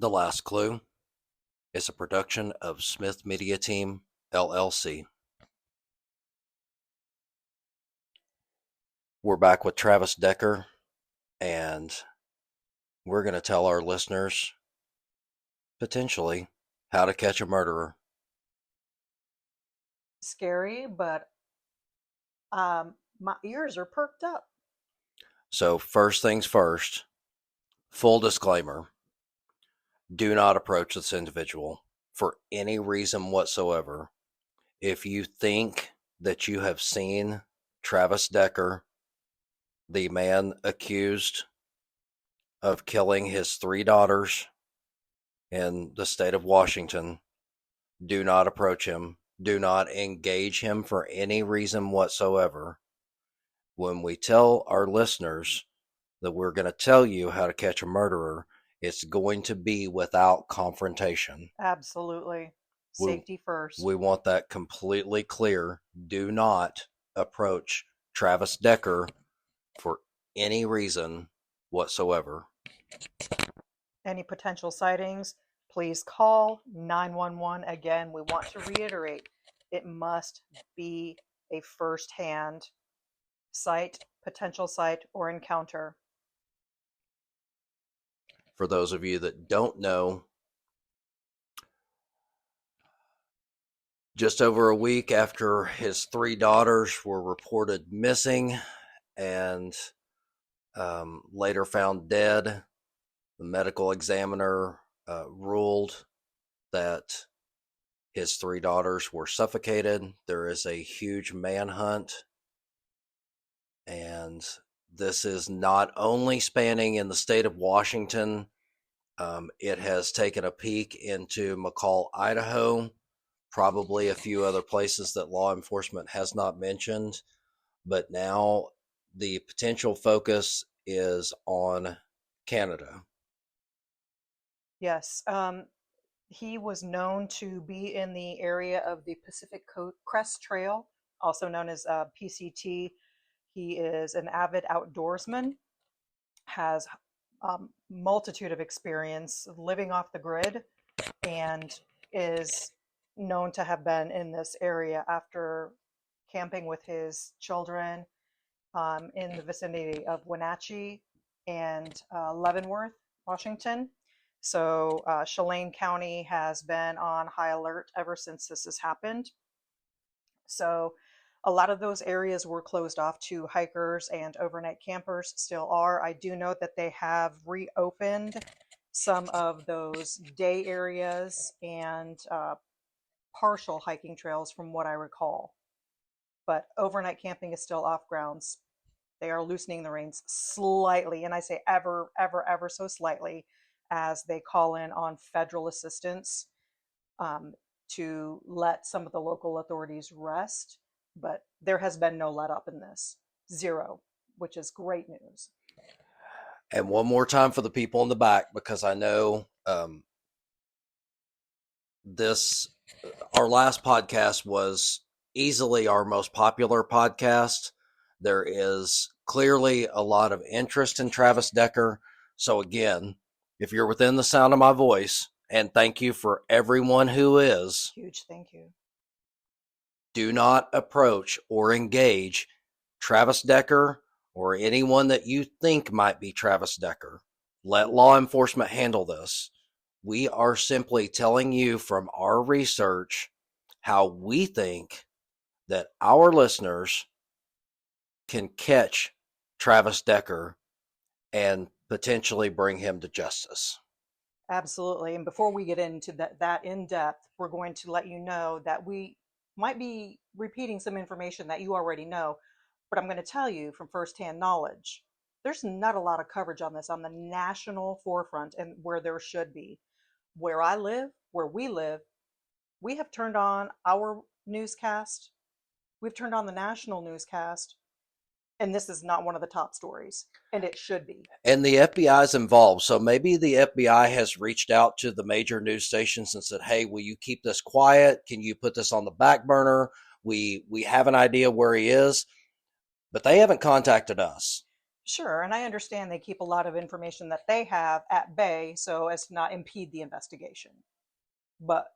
The Last Clue is a production of Smith Media Team, LLC. We're back with Travis Decker, and we're going to tell our listeners, potentially, how to catch a murderer. Scary, but my ears are perked up. So, first things first, full disclaimer, do not approach this individual for any reason whatsoever. If you think that you have seen Travis Decker, the man accused of killing his 3 daughters in the state of Washington, do not approach him. Do not engage him for any reason whatsoever. When we tell our listeners that we're going to tell you how to catch a murderer, it's going to be without confrontation. Absolutely. We, Safety first. we want that completely clear. Do not approach Travis Decker for any reason whatsoever. Any potential sightings, please call 911. Again, we want to reiterate, it must be a first-hand sight, potential sight, or encounter. For those of you that don't know, just over a week after his 3 daughters were reported missing and later found dead, the medical examiner ruled that his 3 daughters were suffocated. There is a huge manhunt, and this is not only spanning in the state of Washington, it has taken a peek into McCall, Idaho, probably a few other places that law enforcement has not mentioned, but now the potential focus is on Canada. Yes. He was known to be in the area of the Pacific Crest Trail, also known as PCT. He is an avid outdoorsman, has a multitude of experience living off the grid, and is known to have been in this area after camping with his children in the vicinity of Wenatchee and Leavenworth, Washington. So Chelan County has been on high alert ever since this has happened. So a lot of those areas were closed off to hikers, and overnight campers still are. I do note that they have reopened some of those day areas and partial hiking trails from what I recall. But overnight camping is still off grounds. They are loosening the reins slightly, and I say ever, ever, ever so slightly, as they call in on federal assistance to let some of the local authorities rest. But there has been no let up in this. Zero, which is great news. And one more time for the people in the back, because I know our last podcast was easily our most popular podcast. There is clearly a lot of interest in Travis Decker. So again, if you're within the sound of my voice, and thank you for everyone who is, Huge thank you. do not approach or engage Travis Decker or anyone that you think might be Travis Decker. Let law enforcement handle this. We are simply telling you from our research how we think that our listeners can catch Travis Decker and potentially bring him to justice. Absolutely. And before we get into that in depth, we're going to let you know that we might be repeating some information that you already know, but I'm going to tell you from firsthand knowledge. There's not a lot of coverage on this on the national forefront, and where there should be. Where I live, where we live, we have turned on our newscast. We've turned on the national newscast, and this is not one of the top stories, and it should be. And the FBI is involved. So maybe the FBI has reached out to the major news stations and said, hey, will you keep this quiet? Can you put this on the back burner? We have an idea where he is, but they haven't contacted us. Sure, and I understand they keep a lot of information that they have at bay so as to not impede the investigation. But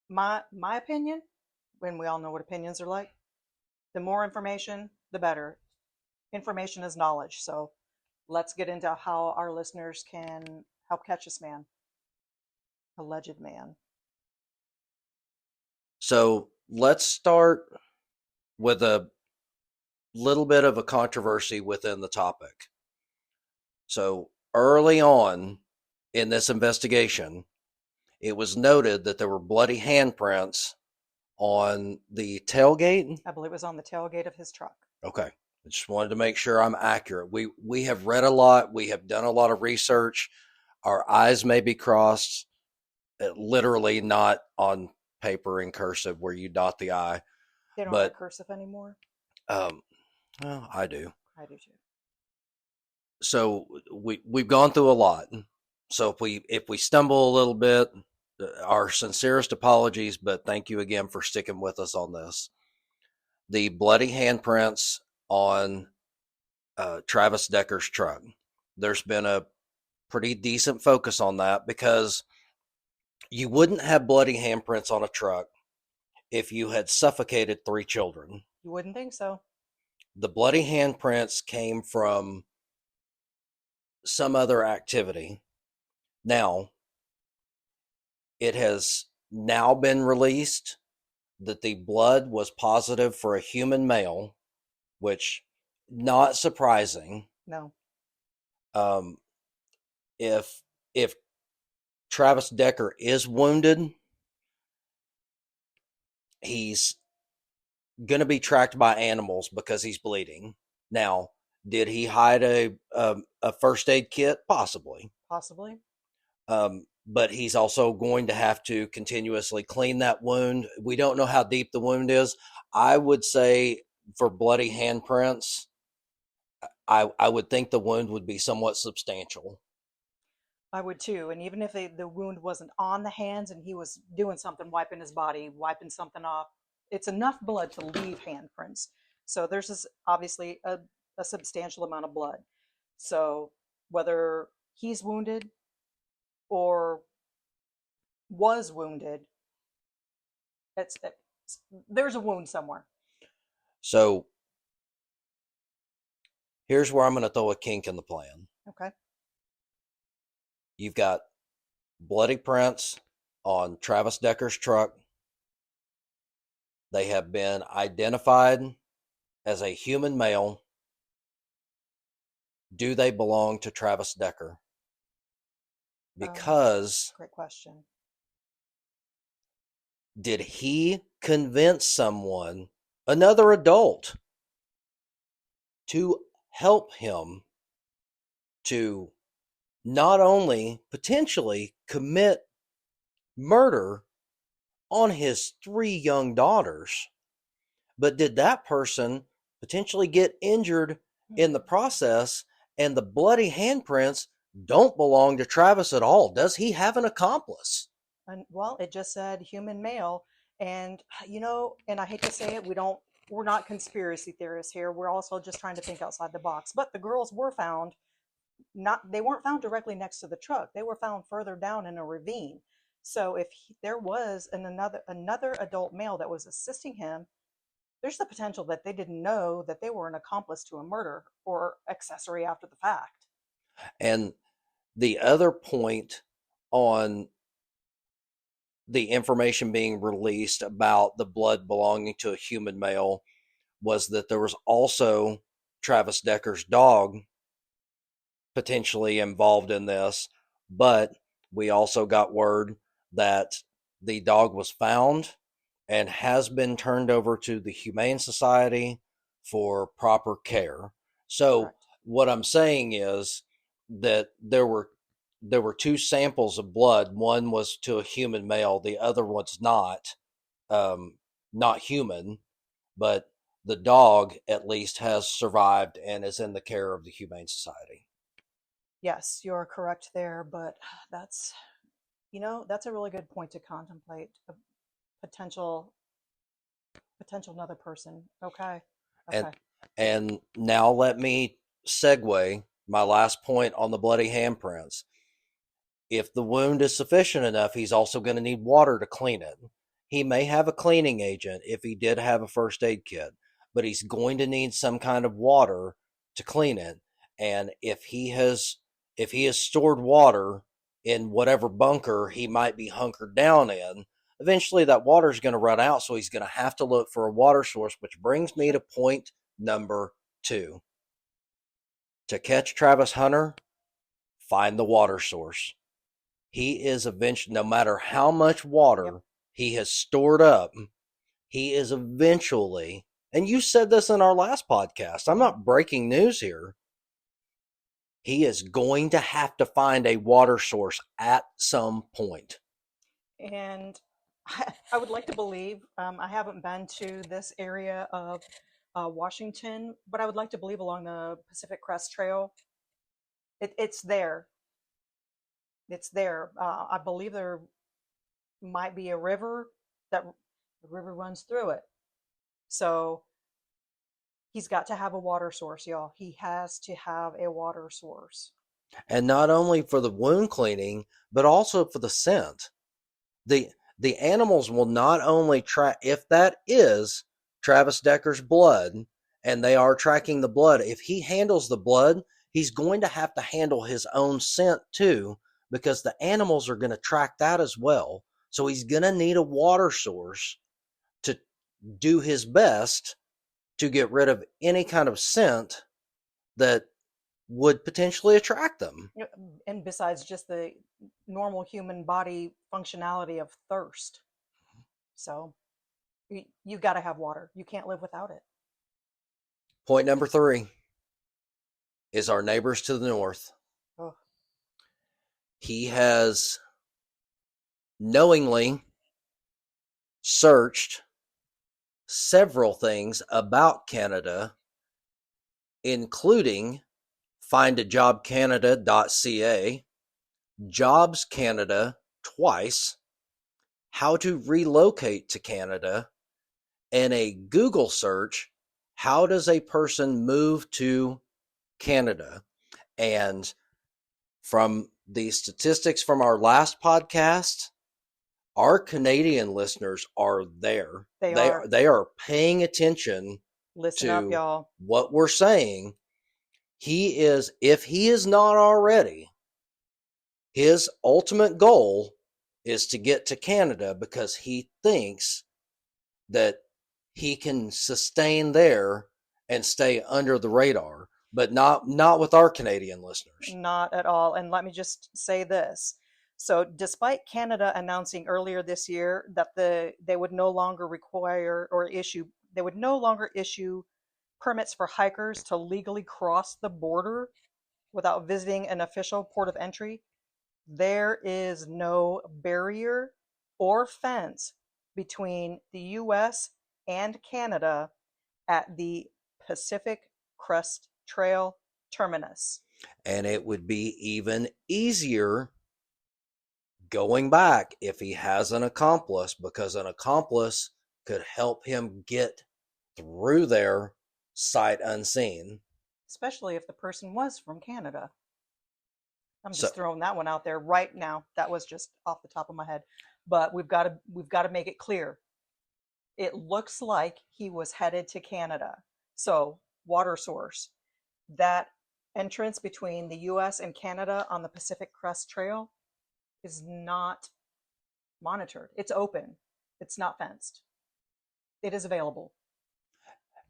my opinion, when we all know what opinions are like, the more information, the better. Information is knowledge. So let's get into how our listeners can help catch this man, alleged man. So let's start with a little bit of a controversy within the topic. So early on in this investigation, it was noted that there were bloody handprints on the tailgate. I believe it was on the tailgate of his truck. Okay. I just wanted to make sure I'm accurate. We have read a lot. We have done a lot of research. Our eyes may be crossed, literally not on paper in cursive where you dot the I, They don't but write cursive anymore. well, I do. I do too. So we've gone through a lot. So if we stumble a little bit, our sincerest apologies, but thank you again for sticking with us on this. The bloody handprints on Travis Decker's truck. There's been a pretty decent focus on that because you wouldn't have bloody handprints on a truck if you had suffocated 3 children. You wouldn't think so. The bloody handprints came from some other activity. Now, it has now been released that the blood was positive for a human male, which not surprising. No. If Travis Decker is wounded, he's going to be tracked by animals because he's bleeding. Now, did he hide a first aid kit? Possibly. Possibly. But he's also going to have to continuously clean that wound. We don't know how deep the wound is. I would say for bloody handprints, I would think the wound would be somewhat substantial. I would too. And even if the wound wasn't on the hands and he was doing something, wiping his body, wiping something off, it's enough blood to leave handprints. So there's this, obviously a substantial amount of blood. So whether he's wounded or was wounded, there's a wound somewhere. So here's where I'm going to throw a kink in the plan. Okay. You've got bloody prints on Travis Decker's truck. They have been identified as a human male. Do they belong to Travis Decker? Because great question. Did he convince someone, another adult, to help him to not only potentially commit murder on his 3 young daughters, but did that person potentially get injured in the process, and the bloody handprints don't belong to Travis at all? Does he have an accomplice? Well, it just said human male. And, and I hate to say it, we're not conspiracy theorists here. We're also just trying to think outside the box. But the girls were found, they weren't found directly next to the truck. They were found further down in a ravine. So if there was another adult male that was assisting him, there's the potential that they didn't know that they were an accomplice to a murder or accessory after the fact. And the other point on the information being released about the blood belonging to a human male was that there was also Travis Decker's dog potentially involved in this, but we also got word that the dog was found and has been turned over to the Humane Society for proper care. So Correct. what I'm saying is that there were 2 samples of blood. One was to a human male, the other one's not human, but the dog at least has survived and is in the care of the Humane Society. Yes, you're correct there, but that's a really good point to contemplate. A potential another person. Okay. And now let me segue my last point on the bloody handprints. If the wound is sufficient enough, he's also going to need water to clean it. He may have a cleaning agent if he did have a first aid kit, but he's going to need some kind of water to clean it. And if he has stored water in whatever bunker he might be hunkered down in, eventually that water is going to run out. So he's going to have to look for a water source, which brings me to point number 2. To catch Travis Hunter, find the water source. He is eventually, no matter how much water he has stored up, he is eventually, and you said this in our last podcast, I'm not breaking news here, he is going to have to find a water source at some point. And I would like to believe, I haven't been to this area of Washington, but I would like to believe along the Pacific Crest Trail, it's there. It's there. I believe there might be a river that the river runs through it. So he's got to have a water source, y'all. He has to have a water source. And not only for the wound cleaning, but also for the scent. The animals will not only track, if that is Travis Decker's blood, and they are tracking the blood, if he handles the blood, he's going to have to handle his own scent too, because the animals are going to track that as well. So he's going to need a water source to do his best to get rid of any kind of scent that would potentially attract them. And besides just the normal human body functionality of thirst. So you got to have water. You can't live without it. Point number 3 is our neighbors to the north. Oh. He has knowingly searched several things about Canada, including findajobcanada.ca, Jobs Canada twice, how to relocate to Canada, and a Google search, how does a person move to Canada? And from the statistics from our last podcast, our Canadian listeners are there. They are paying attention. Listen up, y'all. What we're saying. He is, if he is not already, his ultimate goal is to get to Canada because he thinks that he can sustain there and stay under the radar, but not with our Canadian listeners. Not at all. And let me just say this. So despite Canada announcing earlier this year that they would no longer require or issue permits for hikers to legally cross the border without visiting an official port of entry, there is no barrier or fence between the US and Canada at the Pacific Crest Trail terminus. And it would be even easier going back if he has an accomplice, because an accomplice could help him get through there sight unseen. Especially if the person was from Canada. I'm just throwing that one out there right now. That was just off the top of my head. But we've got to make it clear. It looks like he was headed to Canada. So, water source. That entrance between the US and Canada on the Pacific Crest Trail is not monitored. It's open. It's not fenced. It is available.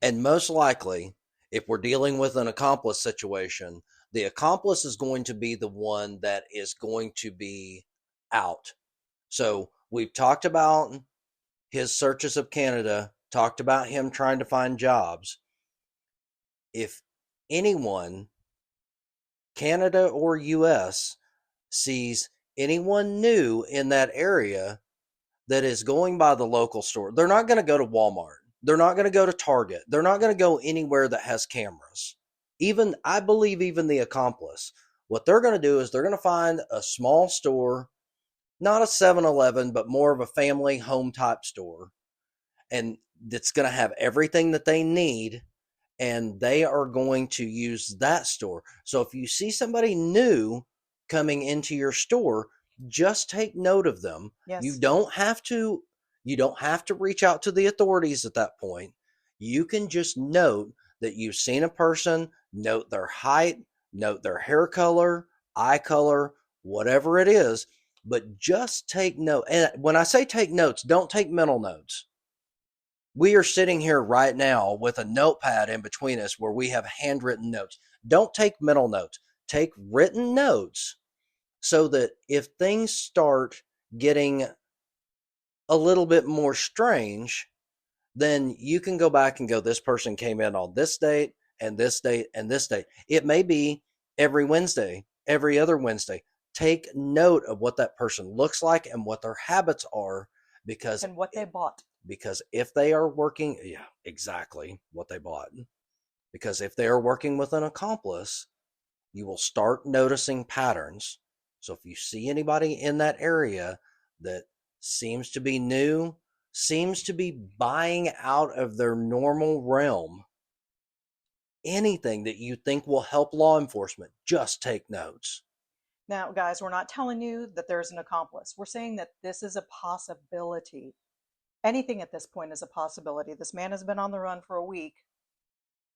And most likely, if we're dealing with an accomplice situation, the accomplice is going to be the one that is going to be out. So we've talked about his searches of Canada, talked about him trying to find jobs. If anyone, Canada or US, sees anyone new in that area that is going by the local store, they're not going to go to Walmart. They're not going to go to Target. They're not going to go anywhere that has cameras. I believe even the accomplice, what they're going to do is they're going to find a small store, not a 7-Eleven, but more of a family home type store. And it's going to have everything that they need. and they are going to use that store. So if you see somebody new coming into your store, just take note of them. You Yes. don't have to reach out to the authorities at that point. You can just note that you've seen a person, note their height, note their hair color, eye color, whatever it is, but just take note. And when I say take notes, don't take mental notes. We are sitting here right now with a notepad in between us where we have handwritten notes. Don't take mental notes. Take written notes so that if things start getting a little bit more strange, then you can go back and go, this person came in on this date and this date and this date. It may be every Wednesday, every other Wednesday. Take note of what that person looks like and what their habits are, because And what they bought. because if they are working, yeah, exactly what they bought. Because if they are working with an accomplice, you will start noticing patterns. So if you see anybody in that area that seems to be new, seems to be buying out of their normal realm, anything that you think will help law enforcement, just take notes. Now, guys, we're not telling you that there's an accomplice. We're saying that this is a possibility. Anything at this point is a possibility. This man has been on the run for a week.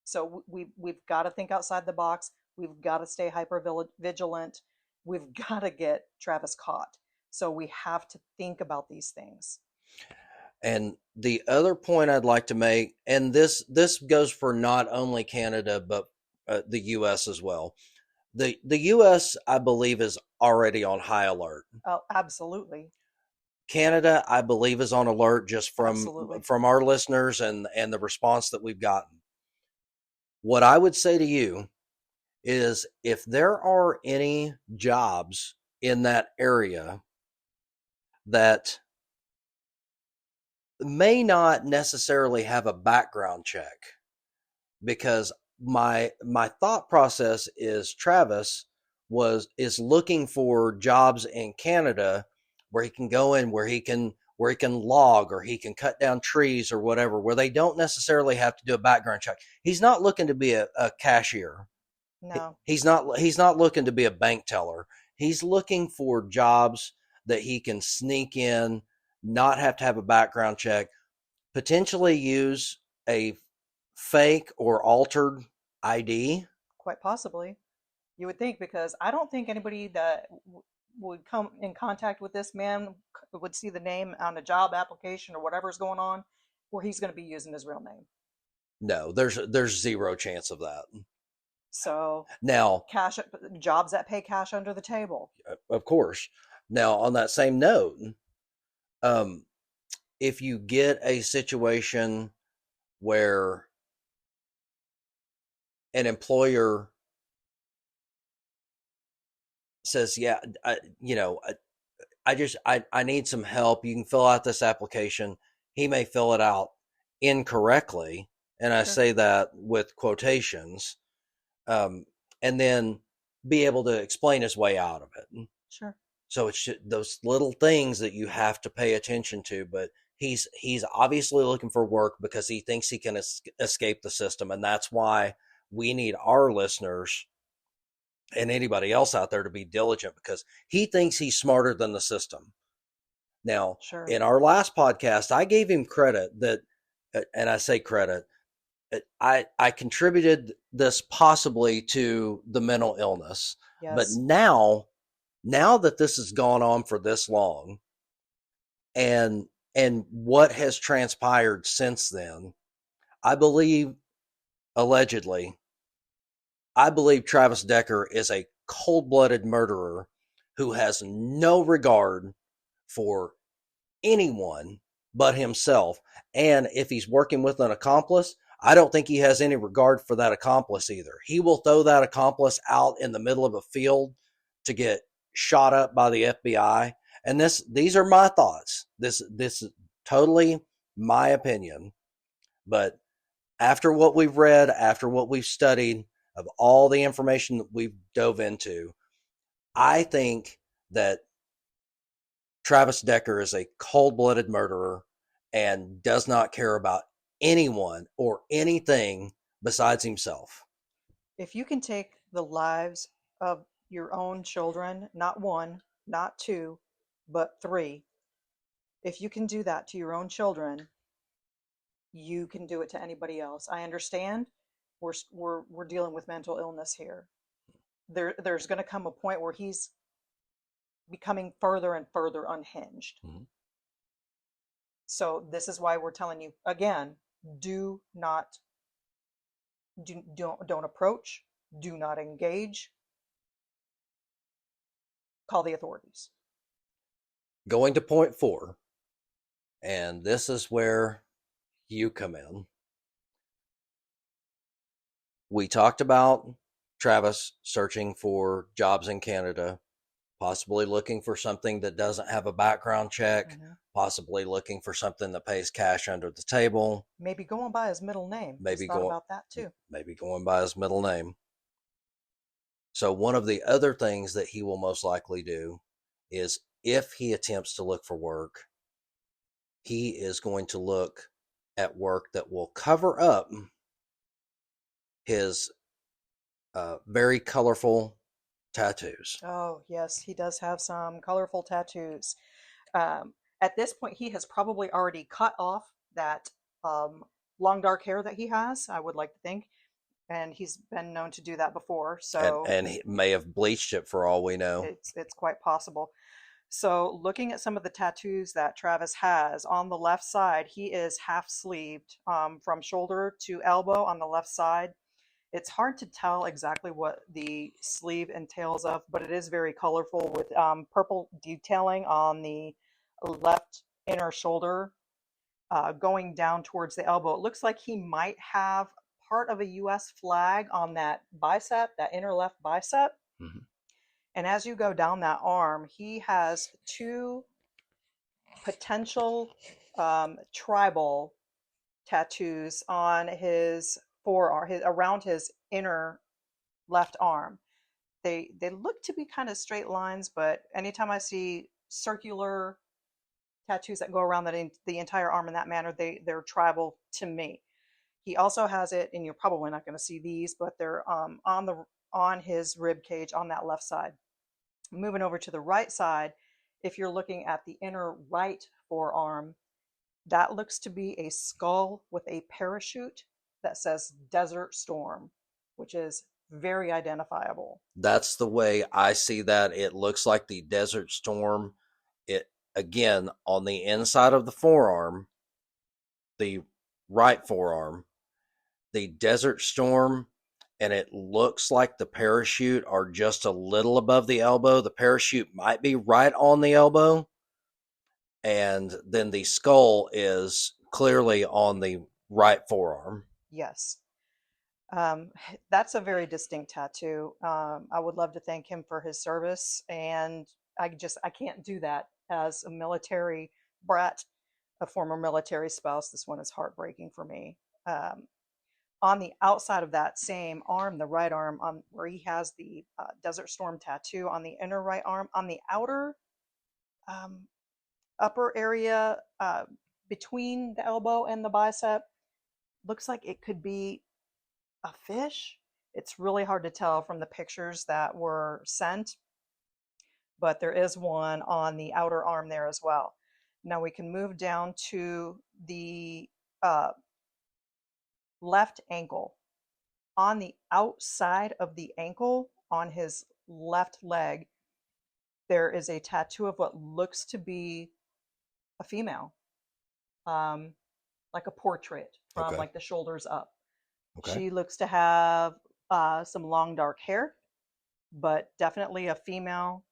So we've got to think outside the box. We've got to stay hyper vigilant. We've got to get Travis caught. So we have to think about these things. And the other point I'd like to make, and this goes for not only Canada but the U.S. as well. The U.S. I believe is already on high alert. Oh, absolutely. Canada, I believe, is on alert just Absolutely. from our listeners and the response that we've gotten. What I would say to you is, if there are any jobs in that area that may not necessarily have a background check, because my thought process is Travis is looking for jobs in Canada where he can go in, where he can log, or he can cut down trees or whatever, where they don't necessarily have to do a background check. He's not looking to be a cashier. No. He's not looking to be a bank teller. He's looking for jobs that he can sneak in, not have to have a background check, potentially use a fake or altered ID. Quite possibly. You would think, because I don't think anybody that would come in contact with this man would see the name on a job application or whatever's going on where he's going to be using his real name. No, there's zero chance of that. So Now, jobs that pay cash under the table. of course. Now, on that same note, if you get a situation where an employer says, yeah, I need some help. You can fill out this application. He may fill it out incorrectly. And I say that with quotations, and then be able to explain his way out of it. Sure. So it's those little things that you have to pay attention to, but he's obviously looking for work because he thinks he can escape the system. And that's why we need our listeners and anybody else out there to be diligent, because he thinks he's smarter than the system. Now, sure. In our last podcast, I gave him credit that, and I say credit, I contributed this possibly to the mental illness. Yes. But now that this has gone on for this long, and what has transpired since then, I believe, allegedly, I believe Travis Decker is a cold-blooded murderer who has no regard for anyone but himself. And if he's working with an accomplice, I don't think he has any regard for that accomplice either. He will throw that accomplice out in the middle of a field to get shot up by the FBI. And these are my thoughts. This is totally my opinion. But after what we've read, after what we've studied, of all the information that we've dove into, I think that Travis Decker is a cold-blooded murderer and does not care about anyone or anything besides himself. If you can take the lives of your own children, not one, not two, but three, if you can do that to your own children, you can do it to anybody else. I understand we're dealing with mental illness here. There's going to come a point where he's becoming further and further unhinged. Mm-hmm. So this is why we're telling you again, don't approach, do not engage, call the authorities. Going to point 4, and this is where you come in. We talked about Travis searching for jobs in Canada, possibly looking for something that doesn't have a background check, possibly looking for something that pays cash under the table. Maybe going by his middle name. Maybe thought about that too. Maybe going by his middle name. So one of the other things that he will most likely do is, if he attempts to look for work, he is going to look at work that will cover up his very colorful tattoos. Oh, yes, he does have some colorful tattoos. At this point, he has probably already cut off that long dark hair that he has, I would like to think. And he's been known to do that before. So and he may have bleached it for all we know. It's quite possible. So looking at some of the tattoos that Travis has on the left side, he is half sleeved from shoulder to elbow on the left side. It's hard to tell exactly what the sleeve entails of, but it is very colorful with purple detailing on the left inner shoulder going down towards the elbow. It looks like he might have part of a U.S. flag on that bicep, that inner left bicep. Mm-hmm. And as you go down that arm, he has 2 potential tribal tattoos on his forearm, around his inner left arm. They look to be kind of straight lines, but anytime I see circular tattoos that go around the entire arm in that manner, they're tribal to me. He also has it, and you're probably not going to see these, but they're on his rib cage on that left side. Moving over to the right side, if you're looking at the inner right forearm, that looks to be a skull with a parachute that says Desert Storm, which is very identifiable. That's the way I see that. It looks like the Desert Storm. It, again, on the inside of the forearm, the right forearm, the Desert Storm, and it looks like the parachute are just a little above the elbow. The parachute might be right on the elbow, and then the skull is clearly on the right forearm. Yes. That's a very distinct tattoo. I would love to thank him for his service, and I can't do that as a military brat, a former military spouse. This one is heartbreaking for me. On the outside of that same arm, the right arm, where he has the Desert Storm tattoo on the inner right arm, on the outer upper area between the elbow and the bicep, looks like it could be a fish. It's really hard to tell from the pictures that were sent, but there is one on the outer arm there as well. Now we can move down to the left ankle. On the outside of the ankle, on his left leg, there is a tattoo of what looks to be a female, like a portrait from like the shoulders up. Okay. She looks to have some long dark hair, but definitely a female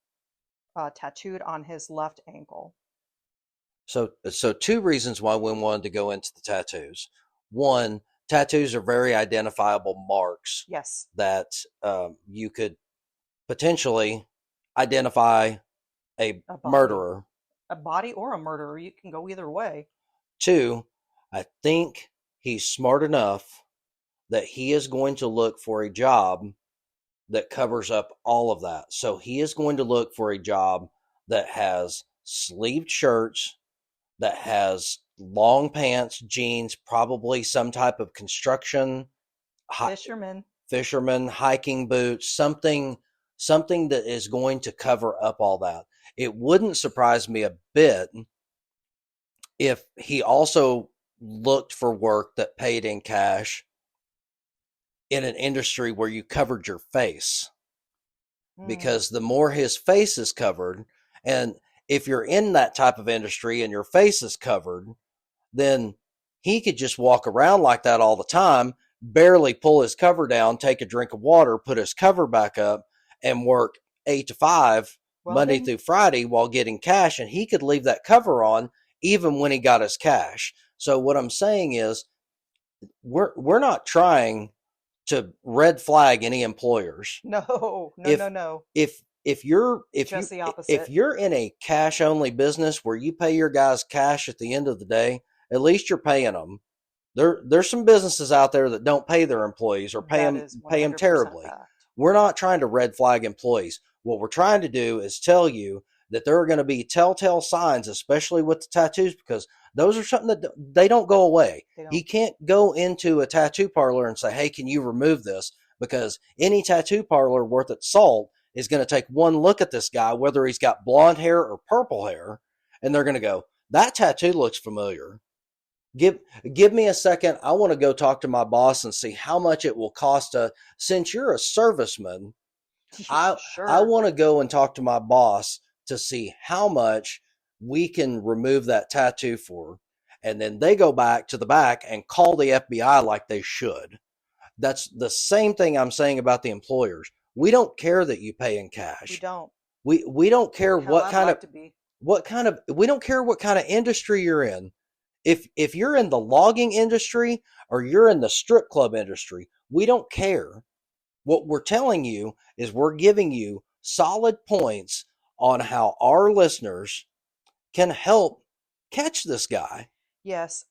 tattooed on his left ankle. So 2 reasons why we wanted to go into the tattoos. One, tattoos are very identifiable marks. Yes. That you could potentially identify a murderer. A body or a murderer. You can go either way. 2, I think he's smart enough that he is going to look for a job that covers up all of that. So he is going to look for a job that has sleeved shirts, that has long pants, jeans, probably some type of construction Fisherman. fisherman, hiking boots, something that is going to cover up all that. It wouldn't surprise me a bit if he also looked for work that paid in cash in an industry where you covered your face, Mm. because the more his face is covered, and if you're in that type of industry and your face is covered, then he could just walk around like that all the time, barely pull his cover down, take a drink of water, put his cover back up, and work 8 to 5 Monday Welding? through Friday while getting cash. And he could leave that cover on even when he got his cash. So what I'm saying is, we're not trying to red flag any employers. No, no, If no, no. if you're Just the if opposite. you're in a cash only business where you pay your guys cash at the end of the day, at least you're paying them. There's some businesses out there that don't pay their employees, or That is pay them 100% a terribly. fact. We're not trying to red flag employees. What we're trying to do is tell you that there are going to be telltale signs, especially with the tattoos, because those are something that they don't go away. They don't. You can't go into a tattoo parlor and say, "Hey, can you remove this?" Because any tattoo parlor worth its salt is going to take one look at this guy, whether he's got blonde hair or purple hair, and they're going to go, "That tattoo looks familiar. Give give me a second. I want to go talk to my boss and see how much it will cost to." Since you're a serviceman, I Sure. want to go and talk to my boss to see how much we can remove that tattoo for. And then they go back to the back and call the FBI like they should. That's the same thing I'm saying about the employers. We don't care that you pay in We cash. don't. We don't care Hell, I'd like to be. we don't care what kind of industry you're in. If you're in the logging industry or you're in the strip club industry, we don't care. What we're telling you is we're giving you solid points on how our listeners can help catch this guy. Yes.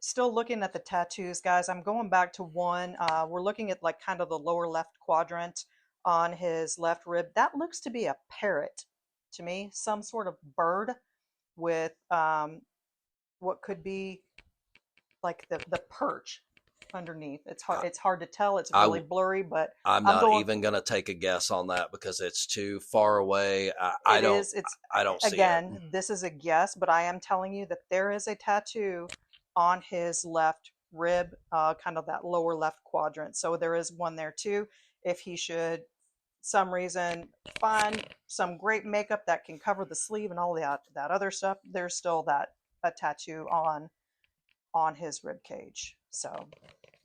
Still looking at the tattoos, guys. I'm going back to one. We're looking at like kind of the lower left quadrant on his left rib. That looks to be a parrot to me, some sort of bird with what could be like the perch underneath. It's hard to tell. It's I, really blurry, but I'm I'm not going. even going to take a guess on that because it's too far away. It is. It's I don't see it. again. This is a guess, but I am telling you that there is a tattoo on his left rib, kind of that lower left quadrant. So there is one there too. If he should, some reason, find some great makeup that can cover the sleeve and all that other stuff, there's still that a tattoo on his rib cage. So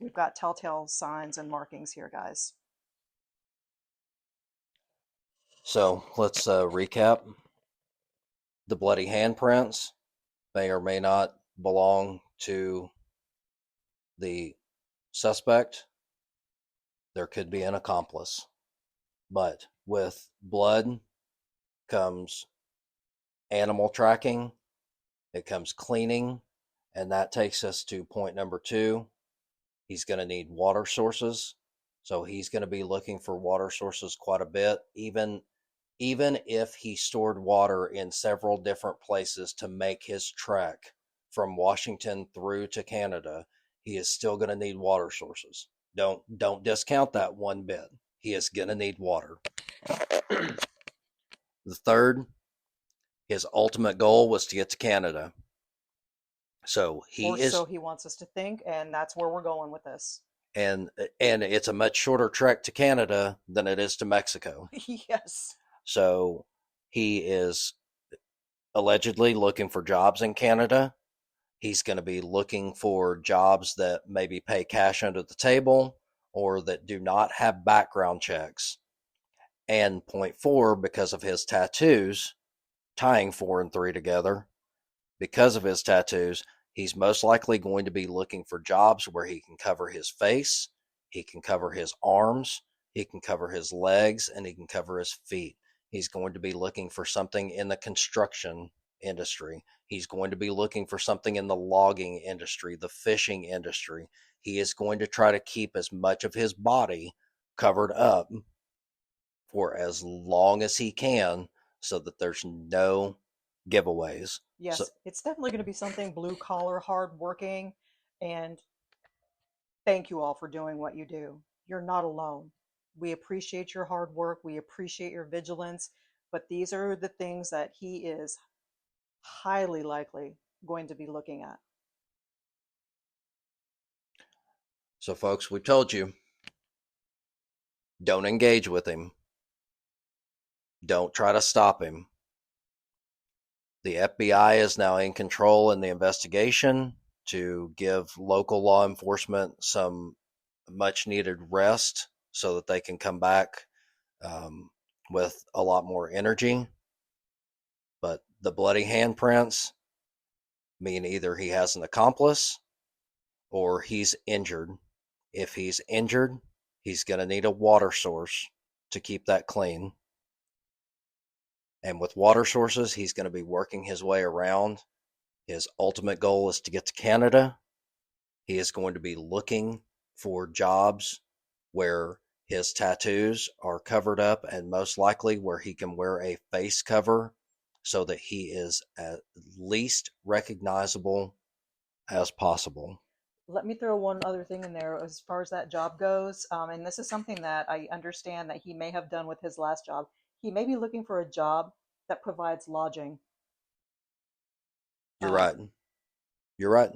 we've got telltale signs and markings here, guys. So let's recap. The bloody handprints may or may not belong to the suspect. There could be an accomplice. But with blood comes animal tracking, it comes cleaning, and that takes us to point number 2. He's going to need water sources. So he's going to be looking for water sources quite a bit, even if he stored water in several different places to make his trek from Washington through to Canada. He is still going to need water sources. Don't discount that one bit. He is going to need water. The third, his ultimate goal was to get to Canada. So Or so he wants us to think, and that's where we're going with this. and it's a much shorter trek to Canada than it is to Mexico. Yes. So he is allegedly looking for jobs in Canada. He's going to be looking for jobs that maybe pay cash under the table or that do not have background checks. And point 4, because of his tattoos, tying 4 and 3 together, because of his tattoos, he's most likely going to be looking for jobs where he can cover his face, he can cover his arms, he can cover his legs, and he can cover his feet. He's going to be looking for something in the construction industry. He's going to be looking for something in the logging industry, the fishing industry. He is going to try to keep as much of his body covered up for as long as he can so that there's no giveaways. So Yes, it's definitely going to be something blue collar, hard working, and Thank you all for doing what you do. You're not alone. We appreciate your hard work. We appreciate your vigilance. But these are the things that he is highly likely going to be looking at. So, folks, we told you, don't engage with him. Don't try to stop him. The FBI is now in control in the investigation to give local law enforcement some much needed rest so that they can come back with a lot more energy. But the bloody handprints mean either he has an accomplice or he's injured. If he's injured, he's going to need a water source to keep that clean. And with water sources, he's going to be working his way around. His ultimate goal is to get to Canada. He is going to be looking for jobs where his tattoos are covered up and most likely where he can wear a face cover so that he is at least recognizable as possible. Let me throw one other thing in there as far as that job goes. And this is something that I understand that he may have done with his last job. He may be looking for a job that provides lodging. You're Um, right. You're right.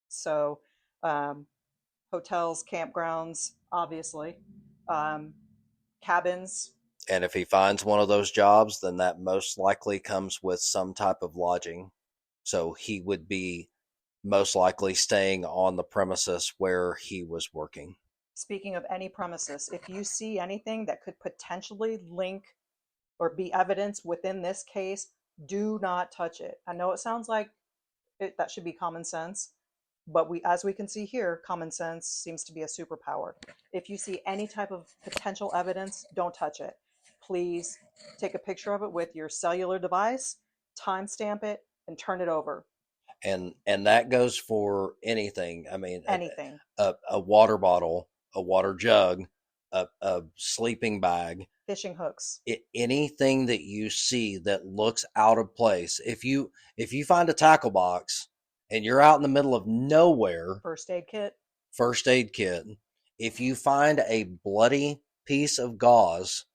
so, um, hotels, campgrounds, obviously, um, cabins. And if he finds one of those jobs, then that most likely comes with some type of lodging. So he would be most likely staying on the premises where he was working. Speaking of any premises, if you see anything that could potentially link or be evidence within this case, do not touch it. I know it sounds like that should be common sense, but as we can see here, common sense seems to be a superpower. If you see any type of potential evidence, don't touch it. Please take a picture of it with your cellular device, timestamp it, and turn it over. And that goes for anything. I mean, Anything. a water bottle, a water jug, a sleeping bag, Fishing hooks. anything that you see that looks out of place. If you find a tackle box and you're out in the middle of nowhere, First aid kit. first aid kit. If you find a bloody piece of gauze,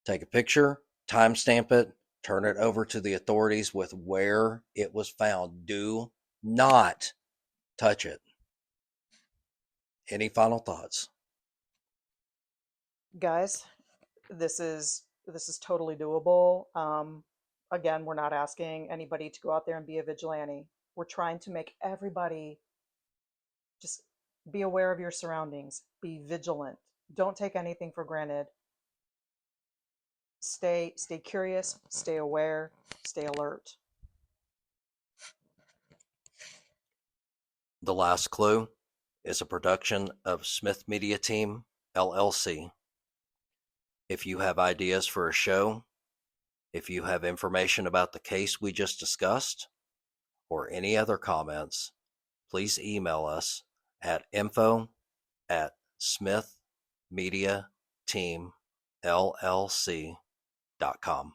take a picture, timestamp it, turn it over to the authorities with where it was found. Do not touch it. Any final thoughts? Guys, this is totally doable. Again, we're not asking anybody to go out there and be a vigilante. We're trying to make everybody just be aware of your surroundings, be vigilant, don't take anything for granted. Stay curious, stay aware, stay alert. The Last Clue is a production of Smith Media Team, LLC. If you have ideas for a show, if you have information about the case we just discussed, or any other comments, please email us at info@smithmediateamllc.com.